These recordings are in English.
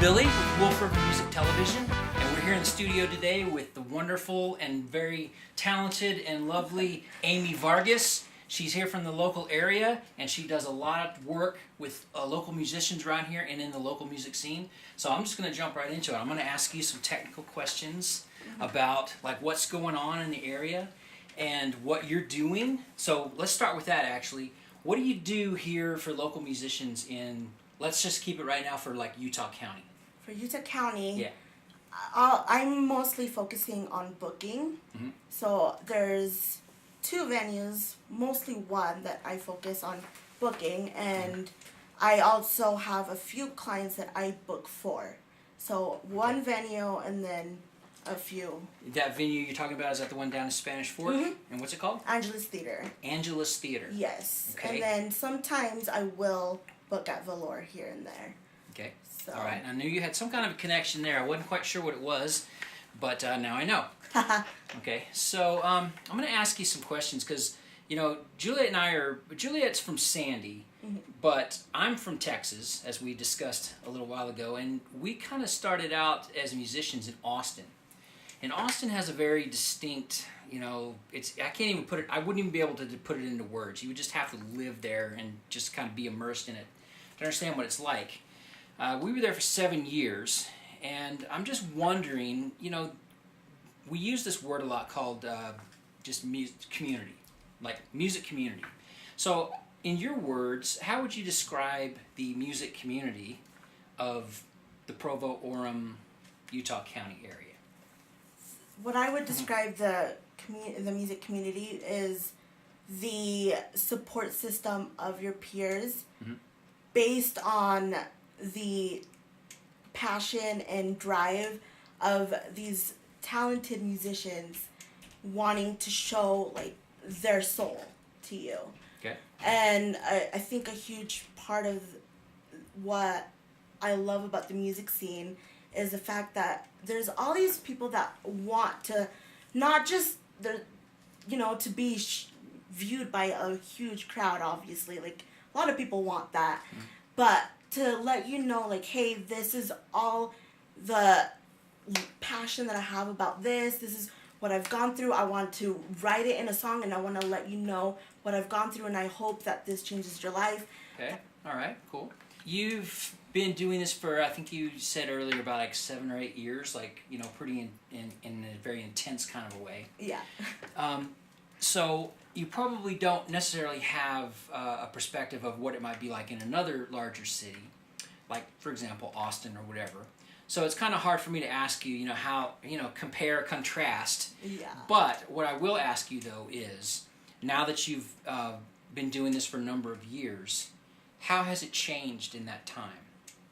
Billy with Wolford Music Television, and we're here in the studio today with the wonderful and very talented and lovely Aimee Vargas. She's here from the local area, and she does a lot of work with local musicians around here and in the local music scene. So I'm just going to jump right into it. I'm going to ask you some technical questions about like what's going on in the area and what you're doing. So let's start with that actually. What do you do here for local musicians in, let's just keep it right now for like Utah County? For Utah County, Yeah. I'm mostly focusing on booking. Mm-hmm. So there's 2 venues, mostly one that I focus on booking, and I also have a few clients that I book for. So one venue and then a few. That venue you're talking about, is that the one down in Spanish Fork? Mm-hmm. And what's it called? Angelus Theater. Angelus Theater. Yes. Okay. And then sometimes I will book at Velour here and there. Okay. So. All right. I knew you had some kind of a connection there. I wasn't quite sure what it was, but now I know. Okay. So I'm going to ask you some questions because, you know, Juliet and I are, Juliet's from Sandy, but I'm from Texas, as we discussed a little while ago, and we kind of started out as musicians in Austin. And Austin has a very distinct, you know, I can't even put it, I wouldn't even be able to put it into words. You would just have to live there and just kind of be immersed in it to understand what it's like. We were there for 7 years, and I'm just wondering, you know, we use this word a lot called just community, like music community. So in your words, how would you describe the music community of the Provo, Orem, Utah County area? What I would describe the music community is the support system of your peers based on the passion and drive of these talented musicians wanting to show like their soul to you. Okay. And I think a huge part of what I love about the music scene is the fact that there's all these people that want to not just to be viewed by a huge crowd, obviously, like a lot of people want that, but to let you know, like, hey, this is all the passion that I have about this is what I've gone through. I want to write it in a song, and I want to let you know what I've gone through, and I hope that this changes your life. Okay. All right. Cool. You've been doing this for, I think you said earlier, about like 7 or 8 years, like, you know, pretty in a very intense kind of a way. Yeah. So you probably don't necessarily have a perspective of what it might be like in another larger city, like, for example, Austin or whatever. So it's kind of hard for me to ask you, you know, how, you know, compare, contrast. Yeah. But what I will ask you, though, is now that you've been doing this for a number of years, how has it changed in that time?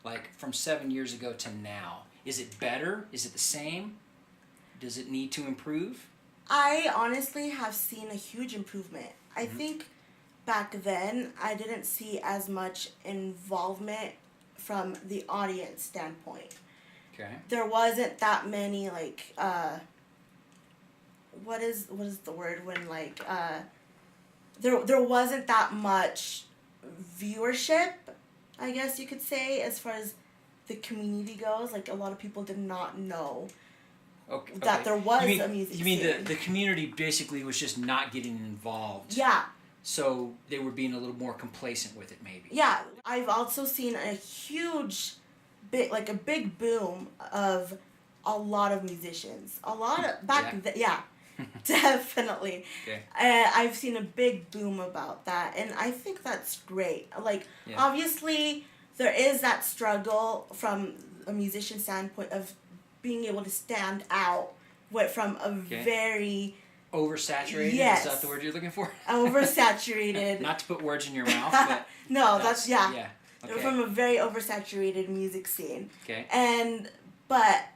Like from 7 years ago to now? Is it better? Is it the same? Does it need to improve? I honestly have seen a huge improvement. I think back then I didn't see as much involvement from the audience standpoint. Okay. There wasn't that many like what is the word when like there wasn't that much viewership, I guess you could say, as far as the community goes. Like a lot of people did not know that there was a music scene. You mean the community basically was just not getting involved? Yeah. So they were being a little more complacent with it, maybe. Yeah. I've also seen a big boom of a lot of musicians. A lot of definitely. Okay. I've seen a big boom about that, and I think that's great. Like, obviously, there is that struggle from a musician standpoint of being able to stand out from a very... Oversaturated? Yes. Is that the word you're looking for? Oversaturated. Not to put words in your mouth, but... No, that's yeah. Okay. From a very oversaturated music scene. Okay. But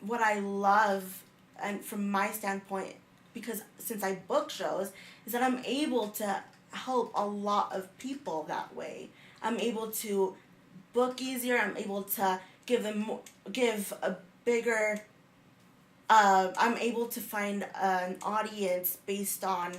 what I love, and from my standpoint, because since I book shows, is that I'm able to help a lot of people that way. I'm able to book easier. I'm able to give a bigger. I'm able to find an audience based on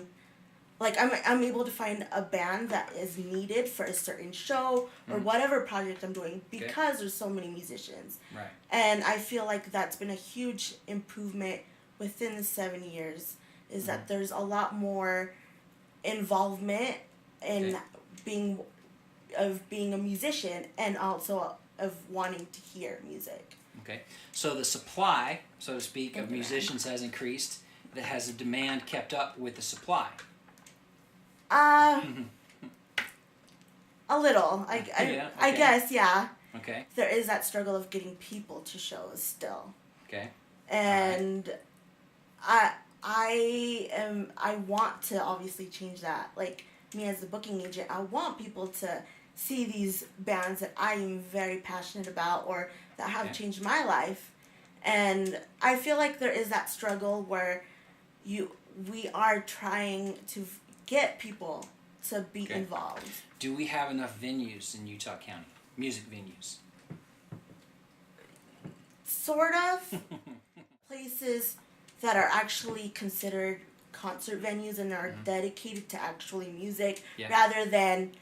like I'm able to find a band that is needed for a certain show or whatever project I'm doing because there's so many musicians. Right. And I feel like that's been a huge improvement within the 7 years, is that there's a lot more involvement in being a musician and also of wanting to hear music. Okay. So the supply, so to speak, of musicians has increased. That has the demand kept up with the supply? A little. I guess, yeah. Okay. There is that struggle of getting people to shows still. Okay. And I want to obviously change that. Like, me as a booking agent, I want people to see these bands that I am very passionate about or that have changed my life. And I feel like there is that struggle where we are trying to get people to be involved. Do we have enough venues in Utah County? Music venues? Sort of. Places that are actually considered concert venues and are dedicated to actually music rather than,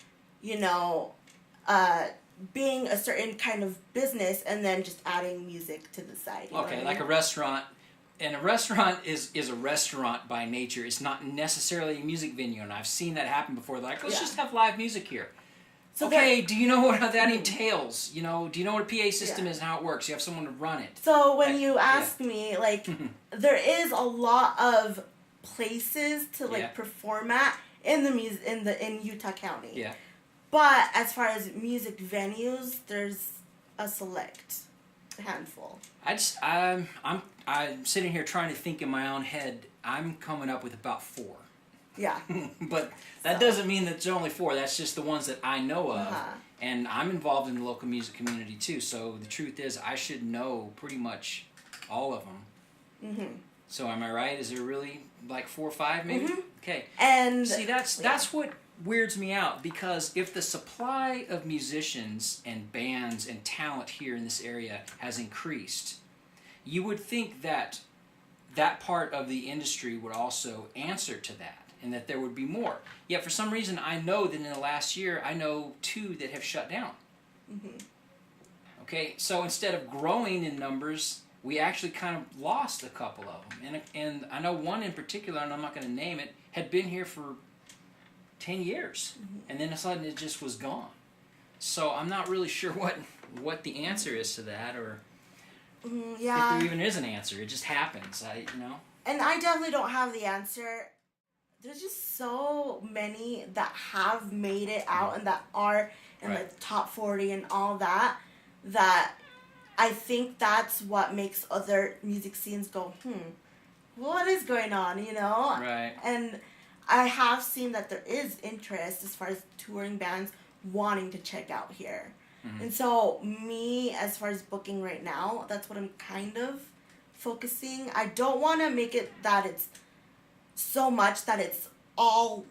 being a certain kind of business and then just adding music to the side. Okay, like a restaurant. And a restaurant is a restaurant by nature. It's not necessarily a music venue, and I've seen that happen before. They're like, let's just have live music here. So do you know what that entails? Do you know what a PA system is and how it works? You have someone to run it. So when you ask me, like, there is a lot of places to perform at in Utah County. Yeah. But as far as music venues, there's a select handful. I'm sitting here trying to think in my own head. I'm coming up with about 4. Yeah. But that doesn't mean that there's only 4. That's just the ones that I know of. And I'm involved in the local music community too. So the truth is, I should know pretty much all of them. So am I right? Is there really like 4 or 5 maybe? Okay. And see, that's what weirds me out, because if the supply of musicians and bands and talent here in this area has increased, you would think that that part of the industry would also answer to that and that there would be more. Yet for some reason I know that in the last year I know 2 that have shut down. Okay, so instead of growing in numbers, we actually kind of lost a couple of them. And I know one in particular, and I'm not going to name it, had been here for 10 years. And then all of a sudden it just was gone. So I'm not really sure what the answer is to that, or if there even is an answer. It just happens, And I definitely don't have the answer. There's just so many that have made it out and that are in the top 40 and all that I think that's what makes other music scenes go, what is going on, Right. And I have seen that there is interest as far as touring bands wanting to check out here. And so me, as far as booking right now, that's what I'm kind of focusing. I don't want to make it that it's so much that it's all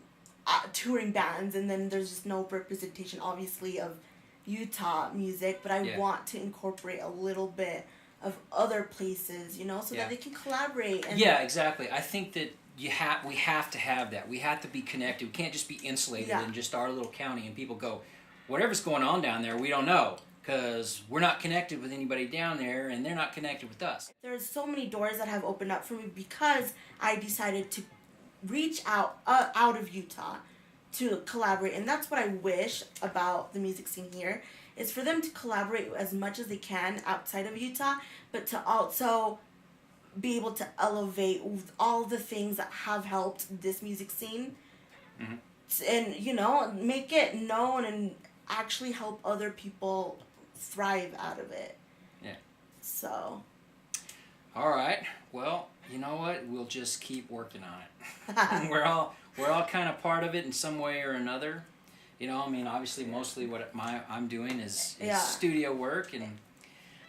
touring bands and then there's just no representation, obviously, of Utah music, but I want to incorporate a little bit of other places, so that they can collaborate. And exactly. I think that we have to have that. We have to be connected. We can't just be insulated in just our little county and people go, whatever's going on down there, we don't know, because we're not connected with anybody down there and they're not connected with us. There's so many doors that have opened up for me because I decided to reach out of Utah to collaborate, and that's what I wish about the music scene here, is for them to collaborate as much as they can outside of Utah, but to also be able to elevate all the things that have helped this music scene, and make it known and actually help other people thrive out of it. So all right, well, you know what, we'll just keep working on it. we're all kind of part of it in some way or another. Obviously mostly what I'm doing is studio work, and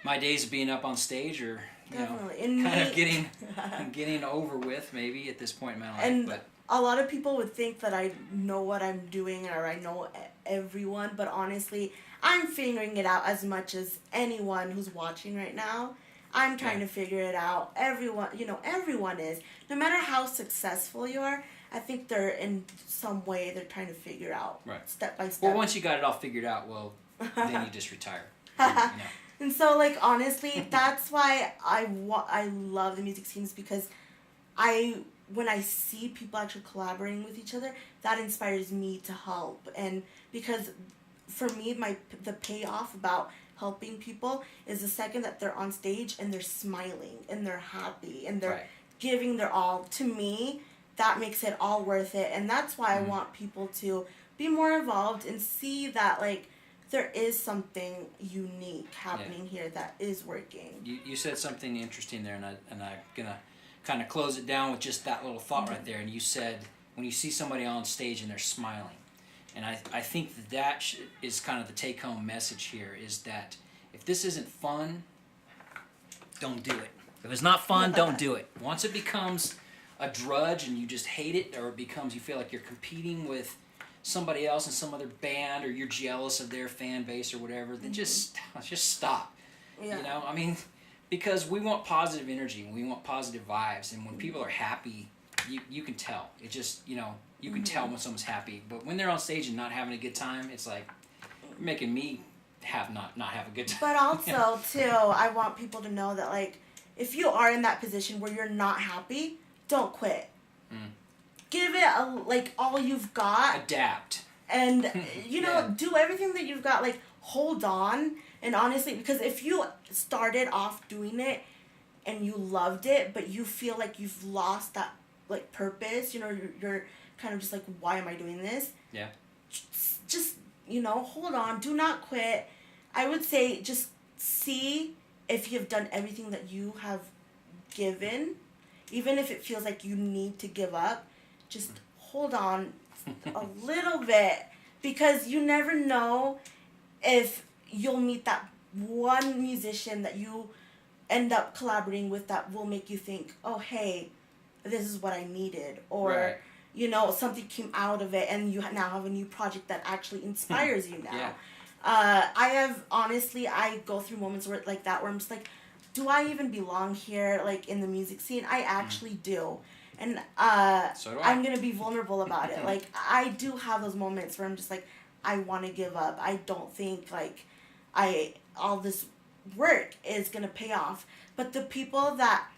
my days of being up on stage are kind of getting over with maybe at this point in my life. And a lot of people would think that I know what I'm doing or I know everyone, but honestly, I'm figuring it out as much as anyone who's watching right now. I'm trying to figure it out. Everyone is. No matter how successful you are, I think they're in some way they're trying to figure out step by step. Well, once you got it all figured out, well, then you just retire. You know. And so, like, honestly, that's why I love the music scenes, because when I see people actually collaborating with each other, that inspires me to help. And because for me, the payoff about helping people is the second that they're on stage and they're smiling and they're happy and they're giving their all. To me, that makes it all worth it. And that's why I want people to be more involved and see that, like, there is something unique happening here that is working. You said something interesting there, and I'm gonna kind of close it down with just that little thought right there. And you said when you see somebody on stage and they're smiling, and I think that is kind of the take-home message here, is that if this isn't fun, don't do it. If it's not fun, don't do it. Once it becomes a drudge and you just hate it, or it becomes, you feel like you're competing with somebody else in some other band, or you're jealous of their fan base or whatever, then just stop. Yeah. You know, I mean, because we want positive energy, we want positive vibes, and when people are happy, you can tell. It just, you know, you can tell when someone's happy. But when they're on stage and not having a good time, it's like making me not have a good time. But also, too, I want people to know that, like, if you are in that position where you're not happy, don't quit. Give it all you've got. Adapt. And, you know, do everything that you've got. Like, hold on. And honestly, because if you started off doing it and you loved it, but you feel like you've lost that, like, purpose, you know, you're kind of just like, why am I doing this? Yeah. Just, you know, hold on. Do not quit. I would say just see if you've done everything that you have given, even if it feels like you need to give up. Just hold on a little bit, because you never know if you'll meet that one musician that you end up collaborating with that will make you think, oh, hey, this is what I needed. Or, you know, something came out of it and you now have a new project that actually inspires you now. I go through moments like that where I'm just like, do I even belong here, like, in the music scene? I actually do. And so do I'm going to be vulnerable about it. Like, I do have those moments where I'm just like, I want to give up. I don't think, like, all this work is going to pay off. But the people that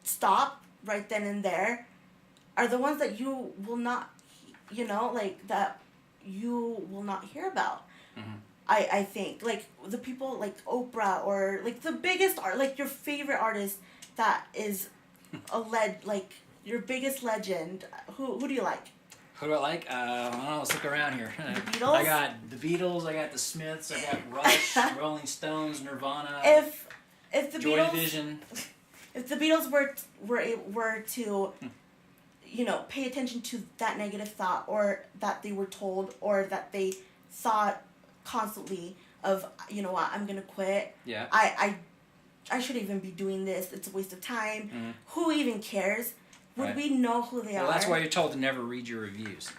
stop right then and there are the ones that you will not, you know, like, that you will not hear about. I think. Like, the people like Oprah, or, like, the biggest art, like, your favorite artist that is like, your biggest legend. Who do you like? Who do I like? I don't know, let's look around here. The Beatles? I got the Beatles, I got the Smiths, I got Rush, Rolling Stones, Nirvana, If the Joy Beatles, Division. If the Beatles were to, you know, pay attention to that negative thought, or that they were told, or that they thought constantly of, you know what, I'm gonna quit. Yeah. I shouldn't even be doing this. It's a waste of time. Who even cares? Would we know who they are? Well, that's why you're told to never read your reviews.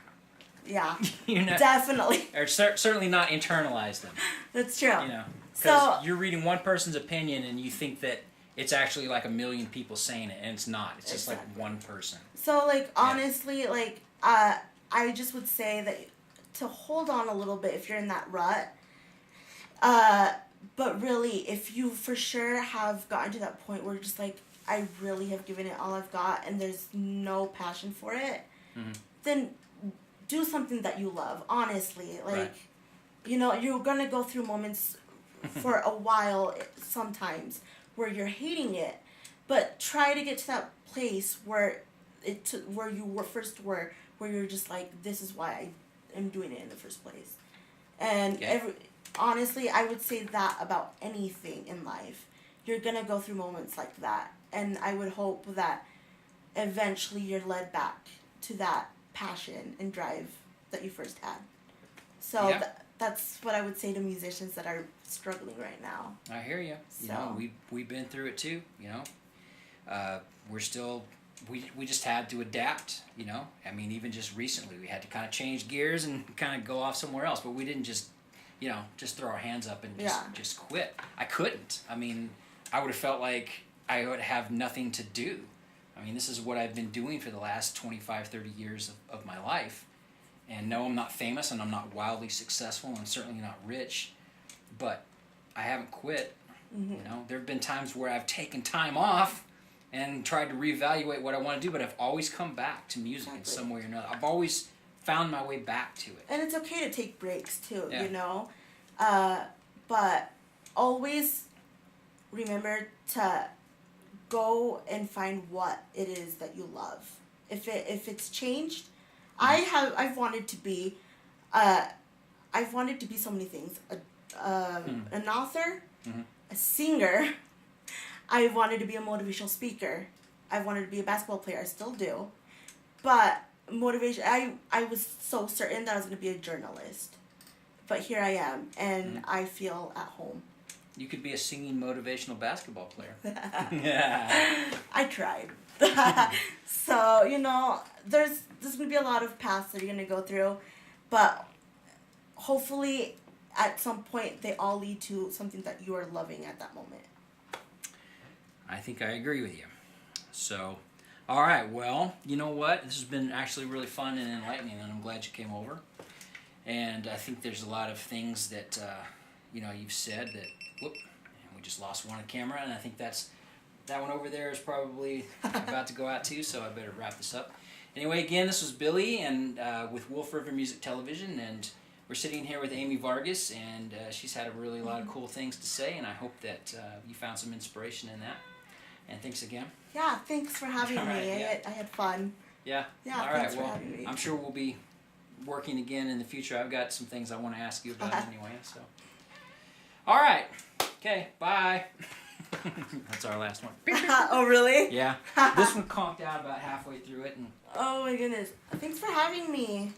Yeah, You know, definitely. or certainly not internalize them. That's true. You know, because you're reading one person's opinion and you think that it's actually like a million people saying it, and it's not. It's just like one person. So, like, honestly, like, I just would say that to hold on a little bit if you're in that rut. But really, if you for sure have gotten to that point where you're just like, I really have given it all I've got and there's no passion for it, then do something that you love, honestly. Like, you know, you're going to go through moments for a while sometimes where you're hating it, but try to get to that place where where you were first were, where you're just like, this is why I am doing it in the first place. And honestly, I would say that about anything in life. You're going to go through moments like that. And I would hope that eventually you're led back to that passion and drive that you first had. So that's what I would say to musicians that are struggling right now. I hear you. You know, we've been through it too. You know, we're still we just had to adapt. You know, I mean, even just recently we had to kind of change gears and kind of go off somewhere else. But we didn't just, you know, just throw our hands up and just quit. I couldn't. I mean, I would have felt like I would have nothing to do. I mean, this is what I've been doing for the last 25, 30 years of my life. And no, I'm not famous and I'm not wildly successful. I'm certainly not rich, but I haven't quit. Mm-hmm. You know, there have been times where I've taken time off and tried to reevaluate what I want to do, but I've always come back to music in some way or another. I've always found my way back to it. And it's okay to take breaks too, Yeah. you know, but always remember to go and find what it is that you love. If it's changed, I've wanted to be so many things. An author, a singer. I wanted to be a motivational speaker. I wanted to be a basketball player. I still do, but motivation. I was so certain that I was going to be a journalist, but here I am, and I feel at home. You could be a singing motivational basketball player. Yeah. I tried. So, you know, there's going to be a lot of paths that you're going to go through, but hopefully at some point they all lead to something that you are loving at that moment. I think I agree with you. So, all right, well, you know what? This has been actually really fun and enlightening, and I'm glad you came over. And I think there's a lot of things that, you know, you've said that, whoop, and we just lost one on camera, and I think that one over there is probably about to go out too, so I better wrap this up. Anyway, again, this was Billy and with Wolf River Music Television, and we're sitting here with Aimee Vargas, and she's had a really lot of cool things to say, and I hope that you found some inspiration in that. And thanks again. Yeah, thanks for having me. Yeah. I had fun. Yeah. Yeah, all thanks right. for having me. I'm sure we'll be working again in the future. I've got some things I want to ask you about anyway. So, all right. Okay. Bye. That's our last one. Oh, really? Yeah. This one conked out about halfway through it, and Oh my goodness. Thanks for having me.